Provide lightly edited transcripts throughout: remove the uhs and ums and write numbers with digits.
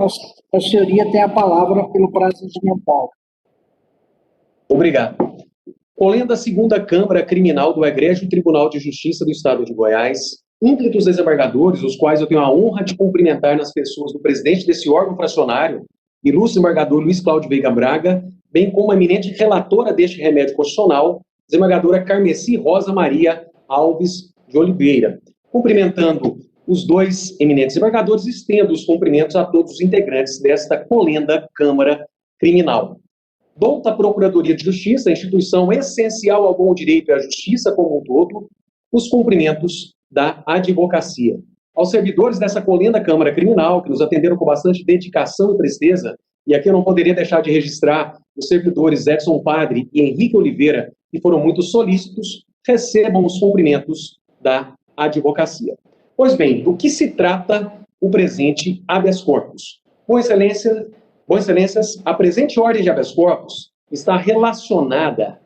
A senhoria tem a palavra pelo prazo mental. Obrigado. Colendo a segunda Câmara Criminal do Egrégio Tribunal de Justiça do Estado de Goiás, ímplitos desembargadores, os quais eu tenho a honra de cumprimentar nas pessoas do presidente desse órgão fracionário, ilustre embargador Luiz Cláudio Veiga Braga, bem como a eminente relatora deste remédio constitucional, desembargadora Carmeci Rosa Maria Alves de Oliveira. Cumprimentando os dois eminentes desembargadores, estendo os cumprimentos a todos os integrantes desta colenda Câmara Criminal. Dou à Procuradoria de Justiça, instituição essencial ao bom direito e à justiça como um todo, os cumprimentos da advocacia. Aos servidores dessa colenda Câmara Criminal, que nos atenderam com bastante dedicação e presteza, e aqui eu não poderia deixar de registrar os servidores Edson Padre e Henrique Oliveira, que foram muito solícitos, recebam os cumprimentos da advocacia. Pois bem, do que se trata o presente habeas corpus? Vossas Excelências, a presente ordem de habeas corpus está relacionada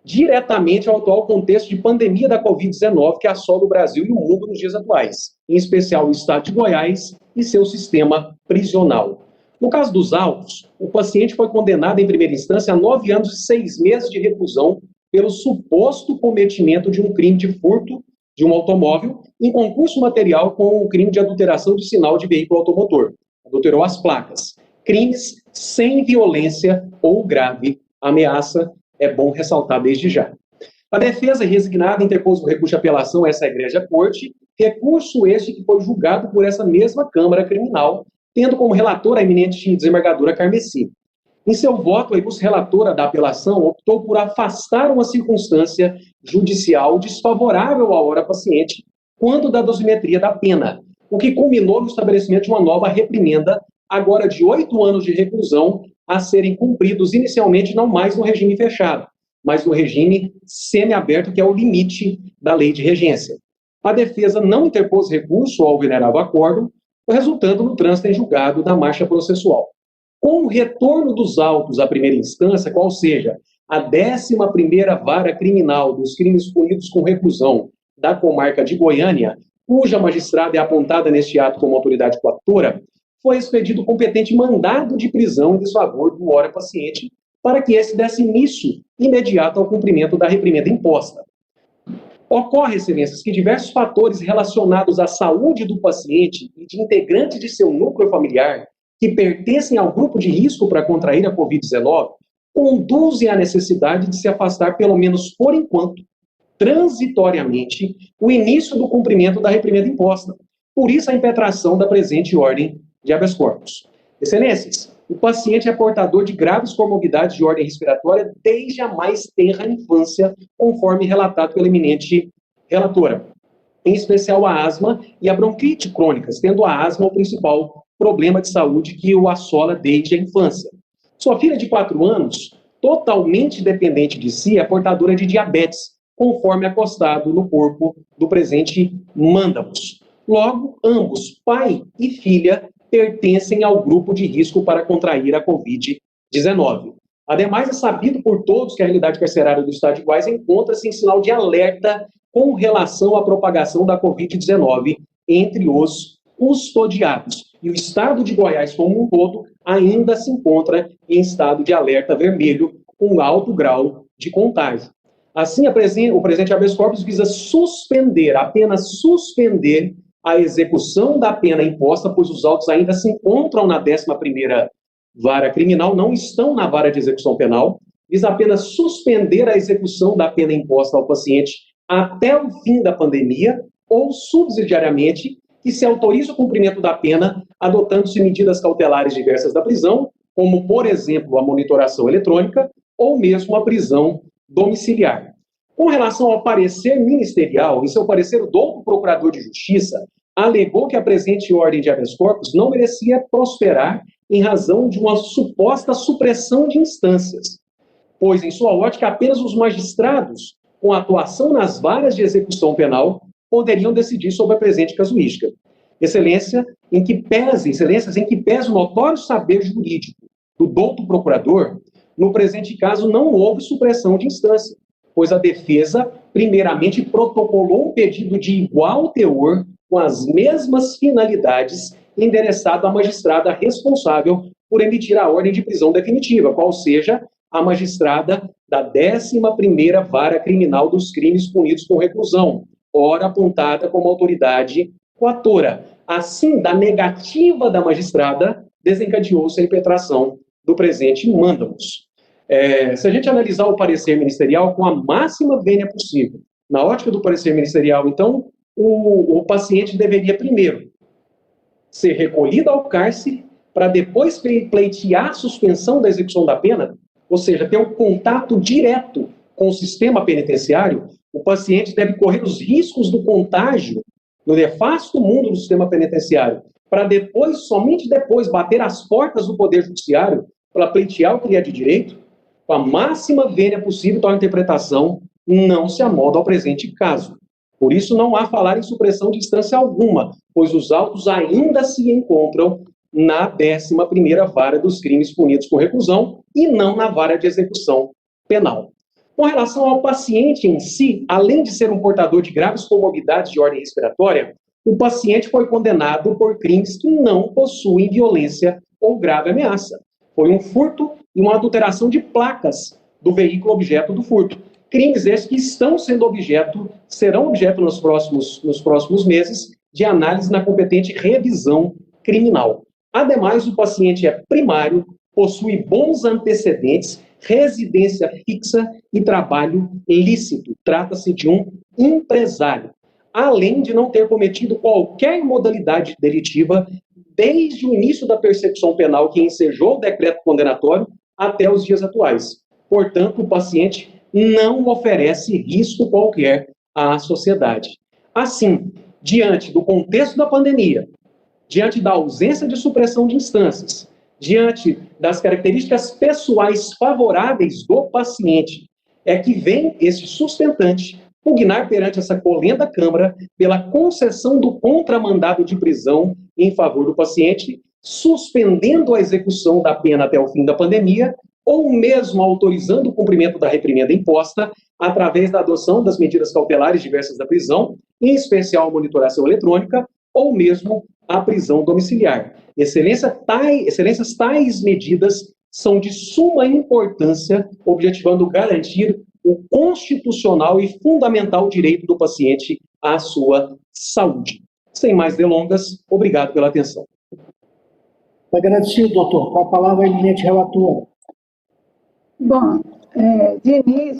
diretamente ao atual contexto de pandemia da Covid-19 que assola o Brasil e o mundo nos dias atuais, em especial o Estado de Goiás e seu sistema prisional. No caso dos autos, o paciente foi condenado em primeira instância a 9 anos e 6 meses de reclusão pelo suposto cometimento de um crime de furto de um automóvel em concurso material com o crime de adulteração de sinal de veículo automotor. Adulterou as placas. Crimes sem violência ou grave ameaça, é bom ressaltar desde já. A defesa resignada interpôs o recurso de apelação a essa egrégia corte, recurso este que foi julgado por essa mesma Câmara Criminal, tendo como relatora a eminente desembargadora Carmeci. Em seu voto, a ilustre relatora da apelação optou por afastar uma circunstância judicial desfavorável à hora paciente quando da dosimetria da pena, o que culminou no estabelecimento de uma nova reprimenda, agora de 8 anos de reclusão, a serem cumpridos inicialmente não mais no regime fechado, mas no regime semiaberto, que é o limite da lei de regência. A defesa não interpôs recurso ao venerável acórdão, resultando no trânsito em julgado da marcha processual. Com o retorno dos autos à primeira instância, qual seja a 11ª Vara Criminal dos Crimes Punidos com Reclusão da comarca de Goiânia, cuja magistrada é apontada neste ato como autoridade coatora, foi expedido competente mandado de prisão em desfavor do ora paciente para que esse desse início imediato ao cumprimento da reprimenda imposta. Ocorre, excelências, que diversos fatores relacionados à saúde do paciente e de integrantes de seu núcleo familiar que pertencem ao grupo de risco para contrair a Covid-19 conduzem à necessidade de se afastar, pelo menos por enquanto, transitoriamente, o início do cumprimento da reprimenda imposta. Por isso, a impetração da presente ordem de habeas corpus. Excelências, o paciente é portador de graves comorbidades de ordem respiratória desde a mais tenra infância, conforme relatado pela eminente relatora. Em especial a asma e a bronquite crônicas, tendo a asma o principal problema de saúde que o assola desde a infância. Sua filha de 4 anos, totalmente dependente de si, é portadora de diabetes, conforme acostado no corpo do presente manda-vos. Logo, ambos, pai e filha, pertencem ao grupo de risco para contrair a Covid-19. Ademais, é sabido por todos que a realidade carcerária do Estado de Goiás encontra-se em sinal de alerta com relação à propagação da Covid-19 entre os custodiados. E o Estado de Goiás, como um todo, ainda se encontra em estado de alerta vermelho, com alto grau de contágio. Assim, o presente habeas corpus visa suspender, apenas suspender, a execução da pena imposta, pois os autos ainda se encontram na 11ª Vara Criminal, não estão na Vara de Execução Penal, visa apenas suspender a execução da pena imposta ao paciente até o fim da pandemia, ou subsidiariamente, que se autorize o cumprimento da pena, adotando-se medidas cautelares diversas da prisão, como, por exemplo, a monitoração eletrônica, ou mesmo a prisão domiciliar. Com relação ao parecer ministerial, em seu parecer, o douto Procurador de Justiça alegou que a presente ordem de habeas corpus não merecia prosperar em razão de uma suposta supressão de instâncias, pois, em sua ótica, apenas os magistrados, com atuação nas varas de execução penal, poderiam decidir sobre a presente casuística. Excelências, em que pese o notório saber jurídico do douto Procurador, no presente caso não houve supressão de instância, pois a defesa, primeiramente, protocolou um pedido de igual teor, com as mesmas finalidades, endereçado à magistrada responsável por emitir a ordem de prisão definitiva, qual seja a magistrada da 11ª Vara Criminal dos Crimes Punidos com Reclusão, ora apontada como autoridade coatora. Assim, da negativa da magistrada, desencadeou-se a impetração do presente mandamus. Se a gente analisar o parecer ministerial com a máxima vênia possível, na ótica do parecer ministerial, então, o paciente deveria primeiro ser recolhido ao cárcere para depois pleitear a suspensão da execução da pena, ou seja, ter um contato direto com o sistema penitenciário. O paciente deve correr os riscos do contágio no nefasto mundo do sistema penitenciário, para depois, somente depois, bater as portas do Poder Judiciário para pleitear o que lhe é de direito, com a máxima vênia possível, tal interpretação não se amolda ao presente caso. Por isso, não há falar em supressão de instância alguma, pois os autos ainda se encontram na 11ª Vara dos Crimes Punidos com Reclusão e não na Vara de Execução Penal. Com relação ao paciente em si, além de ser um portador de graves comorbidades de ordem respiratória, o paciente foi condenado por crimes que não possuem violência ou grave ameaça. Foi um furto e uma adulteração de placas do veículo objeto do furto. Crimes esses que serão objeto nos próximos meses de análise na competente revisão criminal. Ademais, o paciente é primário, possui bons antecedentes, residência fixa e trabalho lícito. Trata-se de um empresário, além de não ter cometido qualquer modalidade delitiva desde o início da persecução penal que ensejou o decreto condenatório até os dias atuais. Portanto, o paciente não oferece risco qualquer à sociedade. Assim, diante do contexto da pandemia, diante da ausência de supressão de instâncias, diante das características pessoais favoráveis do paciente, é que vem esse sustentante pugnar perante essa colenda Câmara pela concessão do contramandado de prisão em favor do paciente, suspendendo a execução da pena até o fim da pandemia, ou mesmo autorizando o cumprimento da reprimenda imposta através da adoção das medidas cautelares diversas da prisão, em especial a monitoração eletrônica, ou mesmo a prisão domiciliar. Excelências, tais medidas são de suma importância, objetivando garantir o constitucional e fundamental direito do paciente à sua saúde. Sem mais delongas, obrigado pela atenção. Agradecido, doutor. Com a palavra, a eminente relatora. Bom, de início,